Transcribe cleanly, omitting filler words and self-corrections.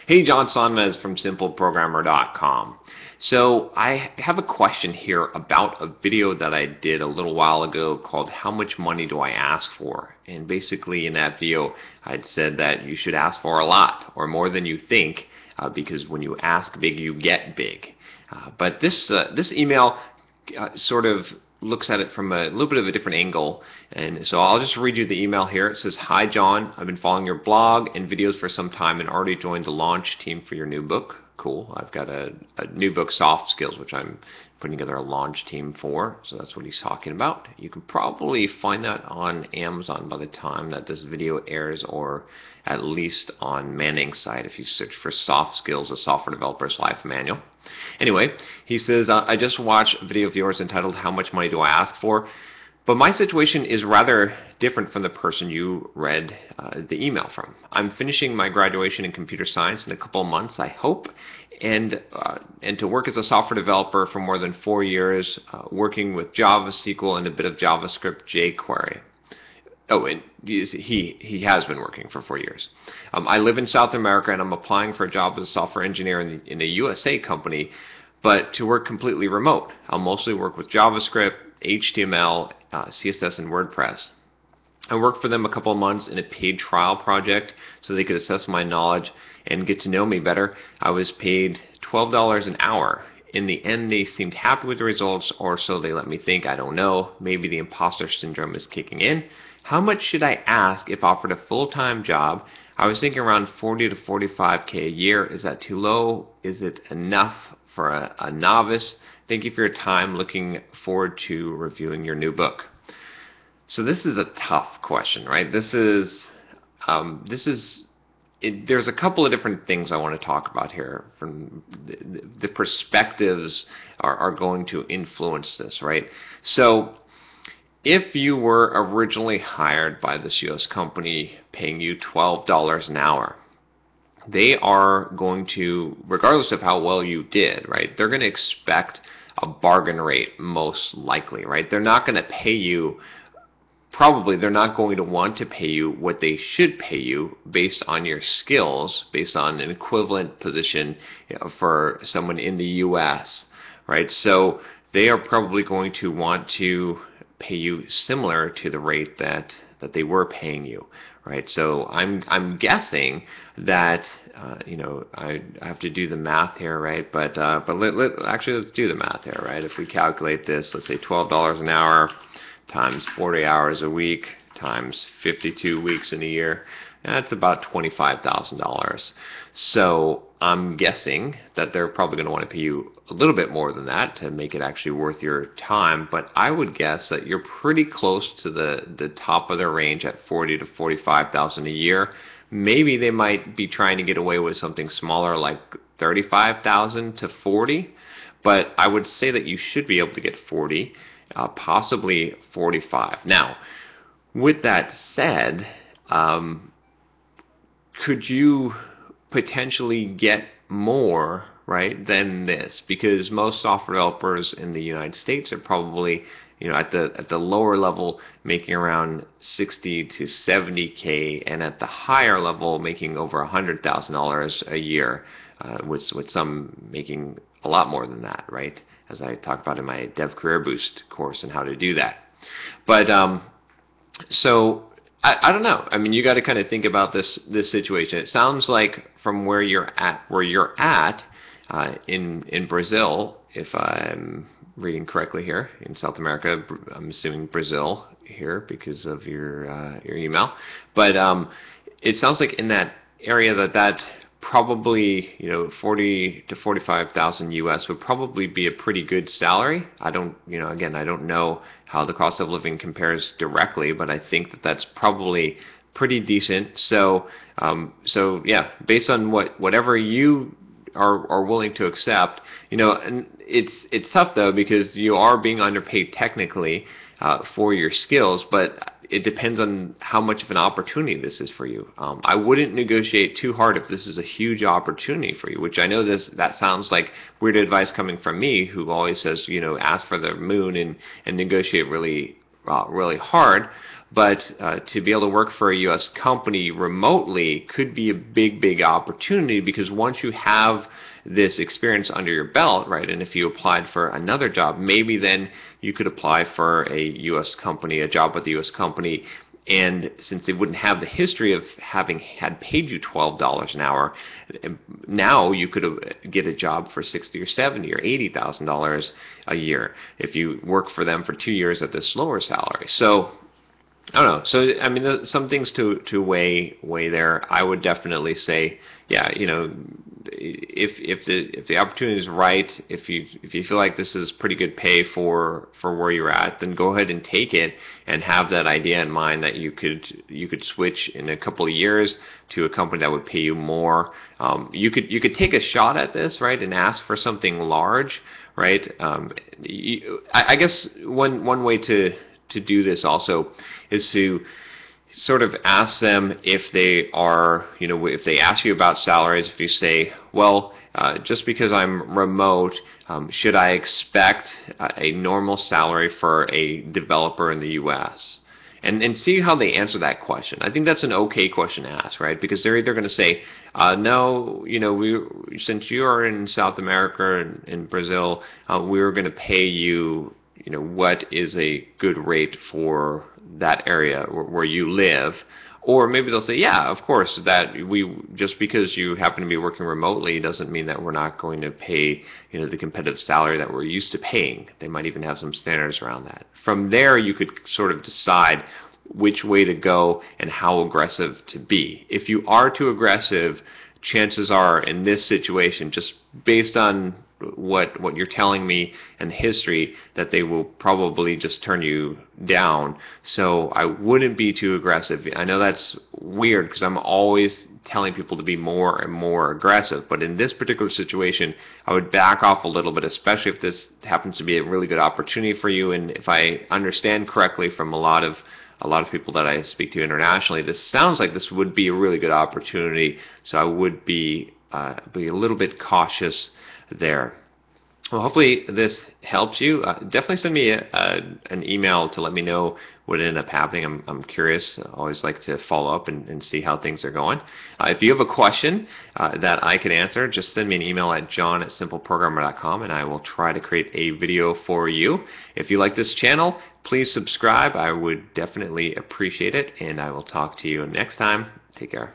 Hey, John Sonmez from SimpleProgrammer.com. So I have a question here about a video that I did a little while ago called How Much Money Do I Ask For? And basically in that video I'd said that you should ask for a lot or more than you think because when you ask big you get big. But this email sort of looks at it from a little bit of a different angle, and so I'll just read you the email here. It says, "Hi John, I've been following your blog and videos for some time and already joined the launch team for your new book." Cool. I've got a new book, Soft Skills, which I'm putting together a launch team for, so that's what he's talking about. You can probably find that on Amazon by the time that this video airs, or at least on Manning's site if you search for Soft Skills, a Software Developer's Life Manual. Anyway, he says, I just watched a video of yours entitled How Much Money Do I Ask For? But my situation is rather different from the person you read the email from. I'm finishing my graduation in computer science in a couple of months, I hope, and to work as a software developer for more than 4 years, working with Java, SQL, and a bit of JavaScript jQuery. Oh, and he has been working for 4 years. I live in South America, and I'm applying for a job as a software engineer in a USA company, but to work completely remote. I'll mostly work with JavaScript, HTML, CSS, and WordPress. I worked for them a couple of months in a paid trial project so they could assess my knowledge and get to know me better. I was paid $12 an hour. In the end, they seemed happy with the results, or so they let me think. I don't know. Maybe the imposter syndrome is kicking in. How much should I ask if offered a full-time job? I was thinking around 40 to 45K a year. Is that too low? Is it enough for a novice? Thank you for your time. Looking forward to reviewing your new book. So this is a tough question, right? There's a couple of different things I want to talk about here. From the perspectives are going to influence this, right? So if you were originally hired by this US company paying you $12 an hour, they are going to, regardless of how well you did, right, they're going to expect a bargain rate most likely, right? They're not going to pay you, probably they're not going to want to pay you what they should pay you based on your skills, based on an equivalent position for someone in the US, right? So they are probably going to want to pay you similar to the rate that they were paying you, right? So I'm guessing that I have to do the math here, right? But actually let's do the math here, right? If we calculate this, let's say $12 an hour times 40 hours a week times 52 weeks in a year, that's about $25,000. So I'm guessing that they're probably going to want to pay you a little bit more than that to make it actually worth your time, but I would guess that you're pretty close to the top of their range at 40 to 45,000 a year. Maybe they might be trying to get away with something smaller like 35,000 to 40, but I would say that you should be able to get 40, possibly 45. Now, with that said, could you potentially get more, right, than this? Because most software developers in the United States are probably, at the lower level making around 60 to 70K, and at the higher level making over $100,000 a year, with some making a lot more than that, right? As I talked about in my Dev Career Boost course and how to do that. But so I don't know. I mean, you got to kind of think about this situation. It sounds like from where you're at in Brazil, if I'm reading correctly here, in South America, I'm assuming Brazil here because of your email. But it sounds like in that area that probably 40 to 45,000 US would probably be a pretty good salary. I don't again, I don't know how the cost of living compares directly, but I think that that's probably pretty decent. So yeah, based on whatever you are willing to accept, and it's tough though because you are being underpaid technically for your skills, but it depends on how much of an opportunity this is for you. I wouldn't negotiate too hard if this is a huge opportunity for you, which I know that sounds like weird advice coming from me, who always says, ask for the moon and negotiate really hard. but to be able to work for a U.S. company remotely could be a big opportunity, because once you have this experience under your belt, right, and if you applied for another job, maybe then you could apply for a U.S. company, a job with a U.S. company, and since they wouldn't have the history of having had paid you $12 an hour, now you could get a job for $60 or $70 or $80,000 a year if you work for them for 2 years at this lower salary. So I don't know. So I mean, there's some things to weigh there. I would definitely say, yeah, you know, if the opportunity is right, if you feel like this is pretty good pay for where you're at, then go ahead and take it, and have that idea in mind that you could switch in a couple of years to a company that would pay you more. You could take a shot at this, right, and ask for something large, right? I guess one way to do this also is to sort of ask them if they are, you know, if they ask you about salaries, if you say, well, just because I'm remote, should I expect a normal salary for a developer in the U.S.? And see how they answer that question. I think that's an okay question to ask, right? Because they're either going to say, no, you know, since you are in South America and in Brazil, we're going to pay you, you know, what is a good rate for that area where you live. Or maybe they'll say, yeah, of course, that just because you happen to be working remotely doesn't mean that we're not going to pay, you know, the competitive salary that we're used to paying. They might even have some standards around that. From there, you could sort of decide which way to go and how aggressive to be. If you are too aggressive, chances are in this situation, just based on what you're telling me and the history, that they will probably just turn you down. So I wouldn't be too aggressive. I know that's weird because I'm always telling people to be more and more aggressive, but in this particular situation, I would back off a little bit, especially if this happens to be a really good opportunity for you. And if I understand correctly from a lot of people that I speak to internationally, this sounds like this would be a really good opportunity. So I would be a little bit cautious there. Well, hopefully this helps you. Definitely send me an email to let me know what ended up happening. I'm curious. I always like to follow up and see how things are going. If you have a question that I can answer, just send me an email at john@simpleprogrammer.com, and I will try to create a video for you. If you like this channel, please subscribe. I would definitely appreciate it, and I will talk to you next time. Take care.